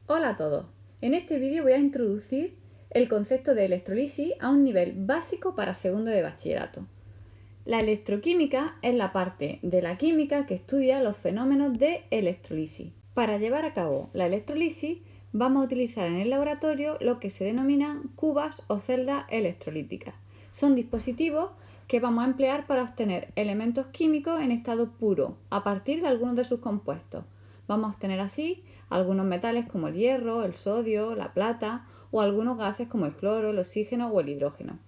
Hola a todos. En este vídeo voy a introducir el concepto de electrolisis a un nivel básico para segundo de bachillerato. La electroquímica es la parte de la química que estudia los fenómenos de electrolisis. Para llevar a cabo la electrolisis vamos a utilizar en el laboratorio lo que se denominan cubas o celdas electrolíticas. Son dispositivos que vamos a emplear para obtener elementos químicos en estado puro a partir de algunos de sus compuestos. Vamos a obtener así algunos metales como el hierro, el sodio, la plata o algunos gases como el cloro, el oxígeno o el hidrógeno.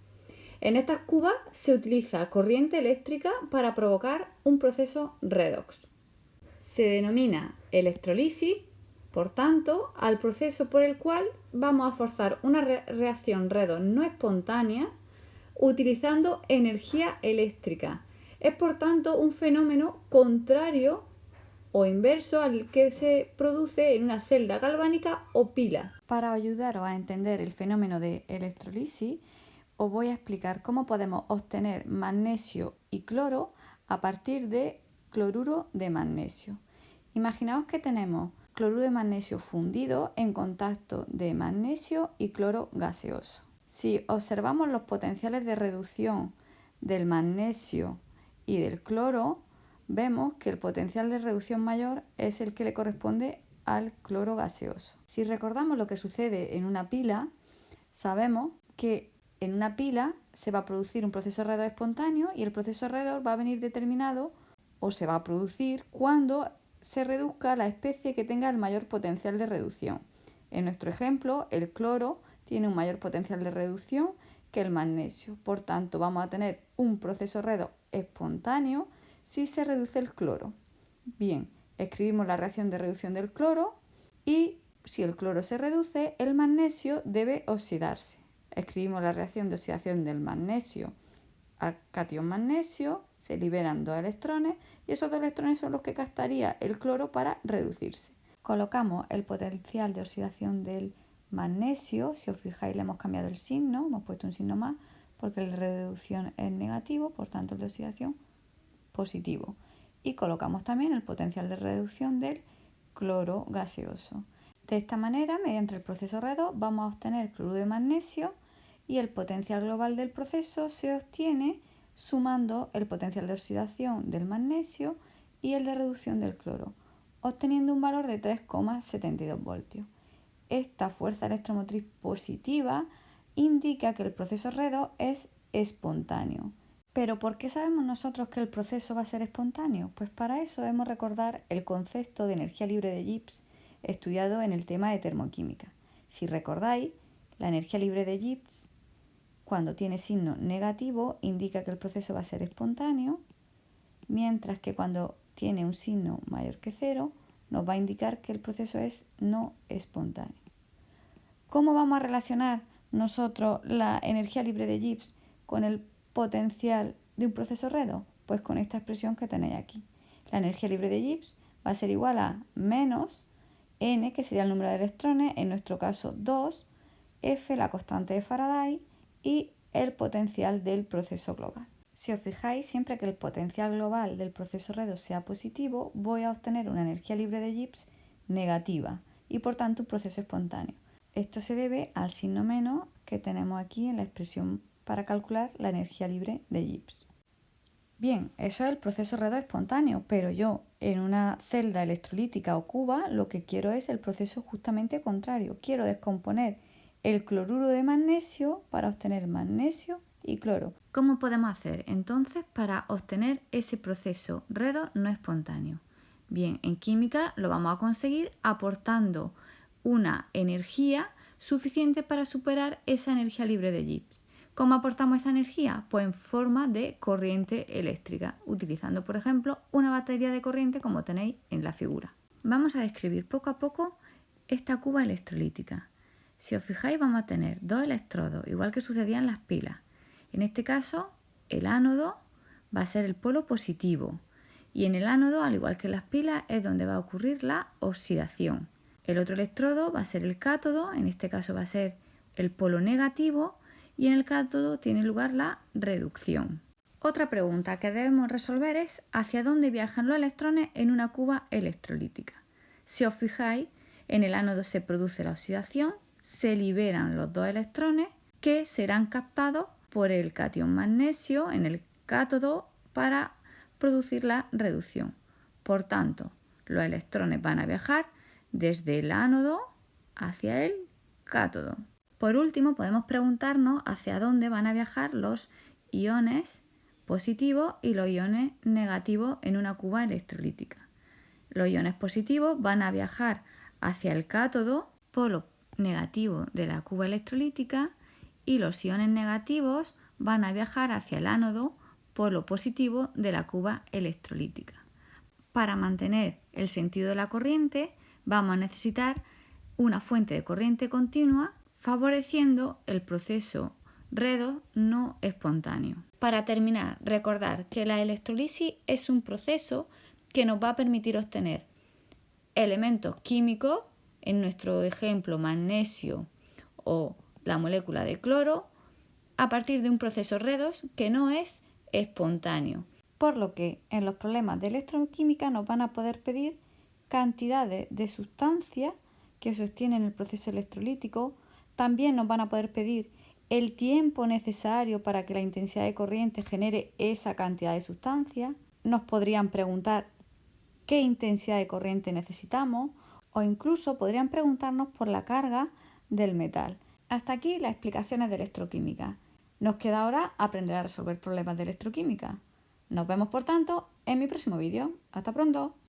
En estas cubas se utiliza corriente eléctrica para provocar un proceso redox. Se denomina electrolisis, por tanto, al proceso por el cual vamos a forzar una reacción redox no espontánea utilizando energía eléctrica. Es por tanto un fenómeno contrario o inverso al que se produce en una celda galvánica o pila. Para ayudaros a entender el fenómeno de electrolisis, os voy a explicar cómo podemos obtener magnesio y cloro a partir de cloruro de magnesio. Imaginaos que tenemos cloruro de magnesio fundido en contacto de magnesio y cloro gaseoso. Si observamos los potenciales de reducción del magnesio y del cloro, vemos que el potencial de reducción mayor es el que le corresponde al cloro gaseoso. Si recordamos lo que sucede en una pila, sabemos que en una pila se va a producir un proceso redox espontáneo y el proceso redox va a venir determinado o se va a producir cuando se reduzca la especie que tenga el mayor potencial de reducción. En nuestro ejemplo, el cloro tiene un mayor potencial de reducción que el magnesio. Por tanto, vamos a tener un proceso redox espontáneo si se reduce el cloro. Bien, escribimos la reacción de reducción del cloro y si el cloro se reduce, el magnesio debe oxidarse. Escribimos la reacción de oxidación del magnesio al catión magnesio, se liberan 2 electrones y esos 2 electrones son los que captaría el cloro para reducirse. Colocamos el potencial de oxidación del magnesio, si os fijáis le hemos cambiado el signo, hemos puesto un signo más porque el de reducción es negativo, por tanto el de oxidación positivo. Y colocamos también el potencial de reducción del cloro gaseoso. De esta manera, mediante el proceso redox, vamos a obtener cloruro de magnesio y el potencial global del proceso se obtiene sumando el potencial de oxidación del magnesio y el de reducción del cloro, obteniendo un valor de 3,72 voltios. Esta fuerza electromotriz positiva indica que el proceso redox es espontáneo. ¿Pero por qué sabemos nosotros que el proceso va a ser espontáneo? Pues para eso debemos recordar el concepto de energía libre de Gibbs estudiado en el tema de termoquímica. Si recordáis, la energía libre de Gibbs, cuando tiene signo negativo, indica que el proceso va a ser espontáneo, mientras que cuando tiene un signo mayor que 0, nos va a indicar que el proceso es no espontáneo. ¿Cómo vamos a relacionar nosotros la energía libre de Gibbs con el potencial de un proceso redox? Pues con esta expresión que tenéis aquí. La energía libre de Gibbs va a ser igual a menos n, que sería el número de electrones, en nuestro caso 2, F, la constante de Faraday, y el potencial del proceso global. Si os fijáis, siempre que el potencial global del proceso redox sea positivo, voy a obtener una energía libre de Gibbs negativa y por tanto un proceso espontáneo. Esto se debe al signo menos que tenemos aquí en la expresión para calcular la energía libre de Gibbs. Bien, eso es el proceso redox espontáneo, pero yo en una celda electrolítica o cuba lo que quiero es el proceso justamente contrario. Quiero descomponer el cloruro de magnesio para obtener magnesio y cloro. ¿Cómo podemos hacer entonces para obtener ese proceso redox no espontáneo? Bien, en química lo vamos a conseguir aportando una energía suficiente para superar esa energía libre de Gibbs. ¿Cómo aportamos esa energía? Pues en forma de corriente eléctrica, utilizando por ejemplo una batería de corriente como tenéis en la figura. Vamos a describir poco a poco esta cuba electrolítica. Si os fijáis vamos a tener 2 electrodos, igual que sucedía en las pilas. En este caso el ánodo va a ser el polo positivo y en el ánodo, al igual que en las pilas, es donde va a ocurrir la oxidación. El otro electrodo va a ser el cátodo, en este caso va a ser el polo negativo, y en el cátodo tiene lugar la reducción. Otra pregunta que debemos resolver es hacia dónde viajan los electrones en una cuba electrolítica. Si os fijáis, En el ánodo se produce la oxidación, se liberan los dos electrones que serán captados por el catión magnesio en el cátodo para producir la reducción. Por tanto, los electrones van a viajar desde el ánodo hacia el cátodo. Por último, podemos preguntarnos hacia dónde van a viajar los iones positivos y los iones negativos en una cuba electrolítica. Los iones positivos van a viajar hacia el cátodo, polo negativo de la cuba electrolítica, y los iones negativos van a viajar hacia el ánodo, polo positivo de la cuba electrolítica. Para mantener el sentido de la corriente vamos a necesitar una fuente de corriente continua favoreciendo el proceso redox no espontáneo. Para terminar, recordar que la electrolisis es un proceso que nos va a permitir obtener elementos químicos, en nuestro ejemplo magnesio o la molécula de cloro, a partir de un proceso redox que no es espontáneo. Por lo que en los problemas de electroquímica nos van a poder pedir cantidades de sustancias que sostienen el proceso electrolítico. También nos van a poder pedir el tiempo necesario para que la intensidad de corriente genere esa cantidad de sustancias. Nos podrían preguntar qué intensidad de corriente necesitamos o incluso podrían preguntarnos por la carga del metal. Hasta aquí las explicaciones de electroquímica. Nos queda ahora aprender a resolver problemas de electroquímica. Nos vemos, por tanto, en mi próximo vídeo. ¡Hasta pronto!